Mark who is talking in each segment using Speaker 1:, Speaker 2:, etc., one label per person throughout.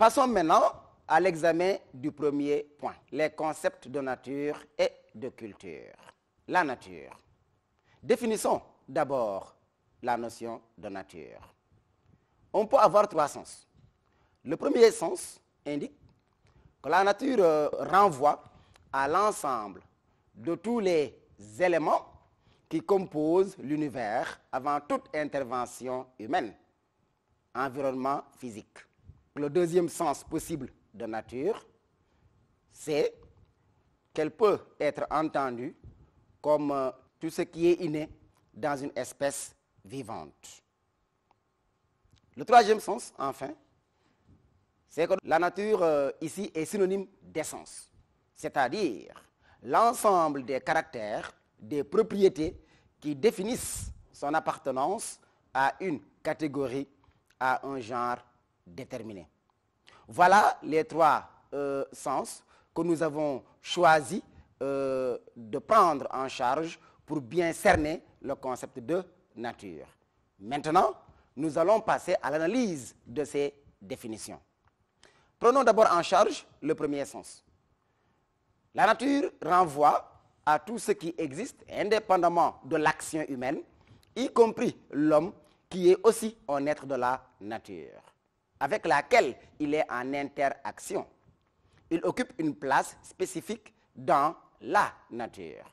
Speaker 1: Passons maintenant à l'examen du premier point, les concepts de nature et de culture. La nature. Définissons d'abord la notion de nature. On peut avoir trois sens. Le premier sens indique que la nature renvoie à l'ensemble de tous les éléments qui composent l'univers avant toute intervention humaine, environnement physique. Le deuxième sens possible de nature, c'est qu'elle peut être entendue comme tout ce qui est inné dans une espèce vivante. Le troisième sens, enfin, c'est que la nature ici est synonyme d'essence, c'est-à-dire l'ensemble des caractères, des propriétés qui définissent son appartenance à une catégorie, à un genre déterminé. Voilà les trois sens que nous avons choisi de prendre en charge pour bien cerner le concept de nature. Maintenant, nous allons passer à l'analyse de ces définitions. Prenons d'abord en charge le premier sens. La nature renvoie à tout ce qui existe indépendamment de l'action humaine, y compris l'homme qui est aussi un être de la nature, avec laquelle il est en interaction. Il occupe une place spécifique dans la nature.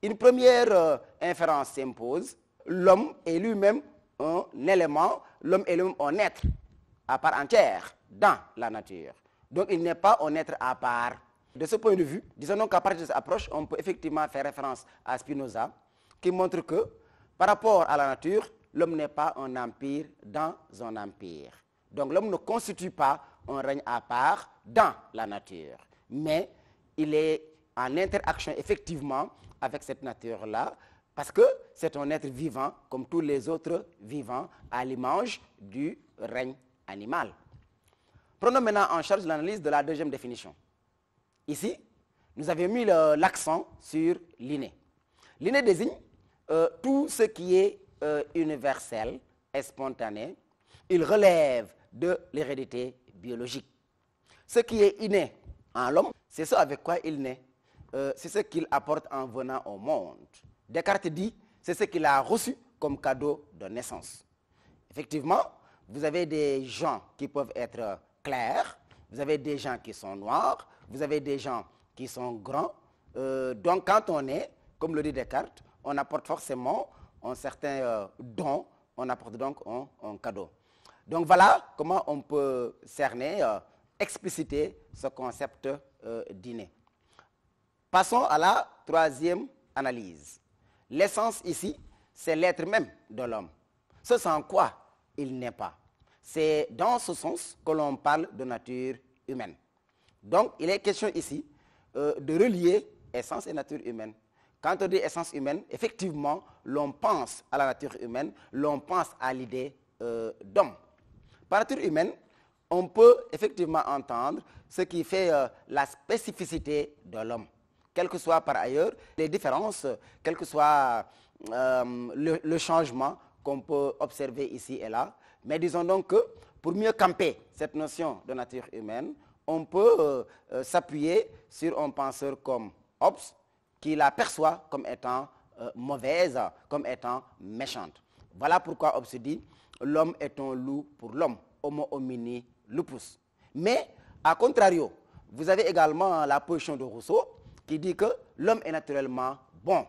Speaker 1: Une première inférence s'impose. L'homme est lui-même un élément, l'homme est lui-même un être à part entière dans la nature. Donc il n'est pas un être à part. De ce point de vue, disons donc qu'à partir de cette approche, on peut effectivement faire référence à Spinoza, qui montre que par rapport à la nature, l'homme n'est pas un empire dans un empire. Donc l'homme ne constitue pas un règne à part dans la nature, mais il est en interaction effectivement avec cette nature-là, parce que c'est un être vivant comme tous les autres vivants à l'image du règne animal. Prenons maintenant en charge l'analyse de la deuxième définition. Ici, nous avions mis l'accent sur l'inné. L'inné désigne tout ce qui est universel et spontané. Il relève de l'hérédité biologique. Ce qui est inné en l'homme, c'est ce avec quoi il naît. C'est ce qu'il apporte en venant au monde. Descartes dit, c'est ce qu'il a reçu comme cadeau de naissance. Effectivement, vous avez des gens qui peuvent être clairs, vous avez des gens qui sont noirs, vous avez des gens qui sont grands. Donc quand on est, comme le dit Descartes, on apporte forcément un certain don, on apporte donc un cadeau. Donc voilà comment on peut cerner, expliciter ce concept d'inné. Passons à la troisième analyse. L'essence ici, c'est l'être même de l'homme. Ce sans quoi il n'est pas. C'est dans ce sens que l'on parle de nature humaine. Donc, il est question ici de relier essence et nature humaine. Quand on dit essence humaine, effectivement, l'on pense à la nature humaine, l'on pense à l'idée d'homme. Par nature humaine, on peut effectivement entendre ce qui fait la spécificité de l'homme. Quelles que soient par ailleurs les différences, quel que soit le changement qu'on peut observer ici et là. Mais disons donc que pour mieux camper cette notion de nature humaine, on peut s'appuyer sur un penseur comme Hobbes, qui la perçoit comme étant mauvaise, comme étant méchante. Voilà pourquoi Hobbes dit « l'homme est un loup pour l'homme, homo homini lupus ». Mais, à contrario, vous avez également la position de Rousseau, qui dit que l'homme est naturellement bon.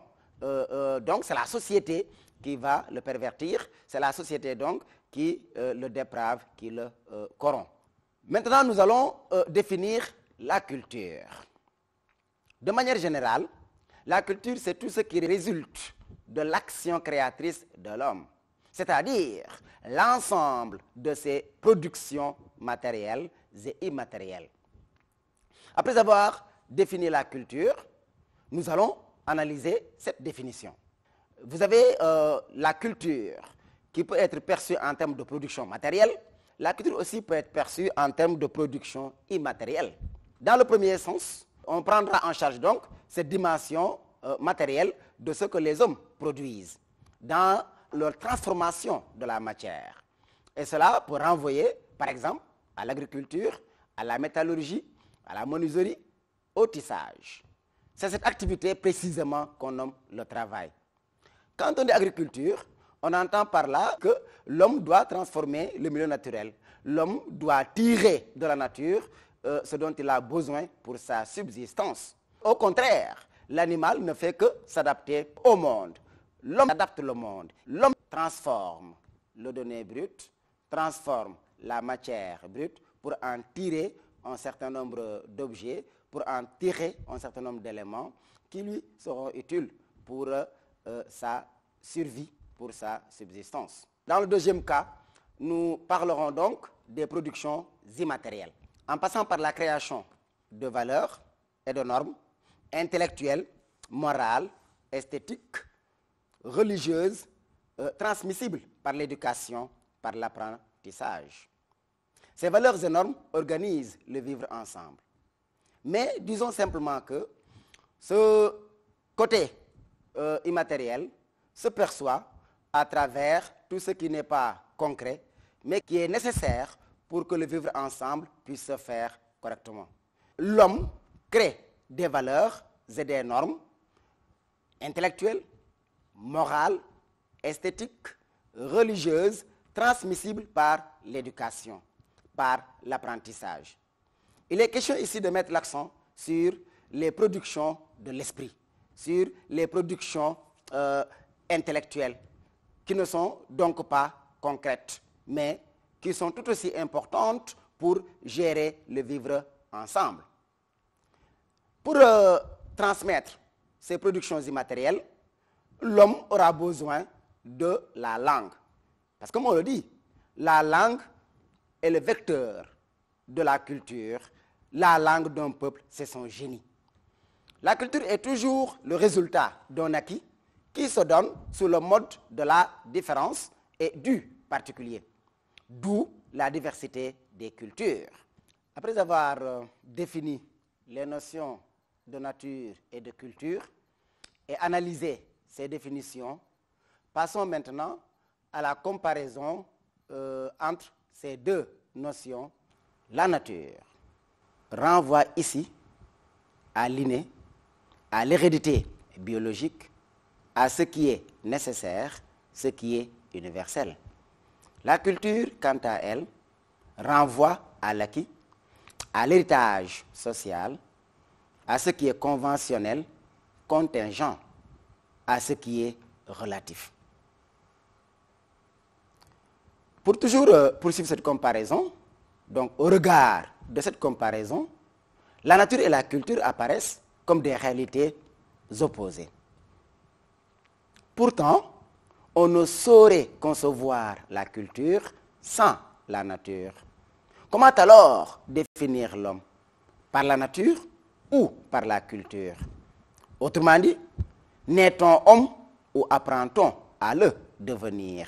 Speaker 1: Donc c'est la société qui va le pervertir, c'est la société donc qui le déprave, qui le corrompt. Maintenant, nous allons définir la culture. De manière générale, la culture, c'est tout ce qui résulte de l'action créatrice de l'homme, c'est-à-dire l'ensemble de ses productions matérielles et immatérielles. Après avoir défini la culture, nous allons analyser cette définition. Vous avez la culture qui peut être perçue en termes de production matérielle. La culture aussi peut être perçue en termes de production immatérielle. Dans le premier sens, on prendra en charge donc cette dimension matérielle de ce que les hommes produisent dans leur transformation de la matière. Et cela pour renvoyer, par exemple, à l'agriculture, à la métallurgie, à la menuiserie, au tissage. C'est cette activité précisément qu'on nomme le travail. Quand on dit agriculture, on entend par là que l'homme doit transformer le milieu naturel. L'homme doit tirer de la nature ce dont il a besoin pour sa subsistance. Au contraire, l'animal ne fait que s'adapter au monde. L'homme adapte le monde. L'homme transforme le donné brut, transforme la matière brute pour en tirer un certain nombre d'objets, pour en tirer un certain nombre d'éléments qui lui seront utiles pour sa survie, pour sa subsistance. Dans le deuxième cas, nous parlerons donc des productions immatérielles, en passant par la création de valeurs et de normes intellectuelles, morales, esthétiques, religieuses, transmissibles par l'éducation, par l'apprentissage. Ces valeurs et normes organisent le vivre ensemble. Mais disons simplement que ce côté immatériel se perçoit à travers tout ce qui n'est pas concret, mais qui est nécessaire pour que le vivre ensemble puisse se faire correctement. L'homme crée des valeurs et des normes intellectuelles, morales, esthétiques, religieuses, transmissibles par l'éducation, par l'apprentissage. Il est question ici de mettre l'accent sur les productions de l'esprit, sur les productions intellectuelles, qui ne sont donc pas concrètes, mais qui sont tout aussi importantes pour gérer le vivre ensemble. Pour transmettre ces productions immatérielles, l'homme aura besoin de la langue. Parce que comme on le dit, la langue est le vecteur de la culture. La langue d'un peuple, c'est son génie. La culture est toujours le résultat d'un acquis qui se donne sous le mode de la différence et du particulier. D'où la diversité des cultures. Après avoir défini les notions de nature et de culture et analysé ces définitions, passons maintenant à la comparaison entre ces deux notions. La nature renvoie ici à l'inné, à l'hérédité biologique, à ce qui est nécessaire, ce qui est universel. La culture, quant à elle, renvoie à l'acquis, à l'héritage social, à ce qui est conventionnel, contingent, à ce qui est relatif. Pour toujours poursuivre cette comparaison, donc au regard de cette comparaison, la nature et la culture apparaissent comme des réalités opposées. Pourtant, on ne saurait concevoir la culture sans la nature. Comment alors définir l'homme? Par la nature ou par la culture? Autrement dit, naît-on homme ou apprend-on à le devenir?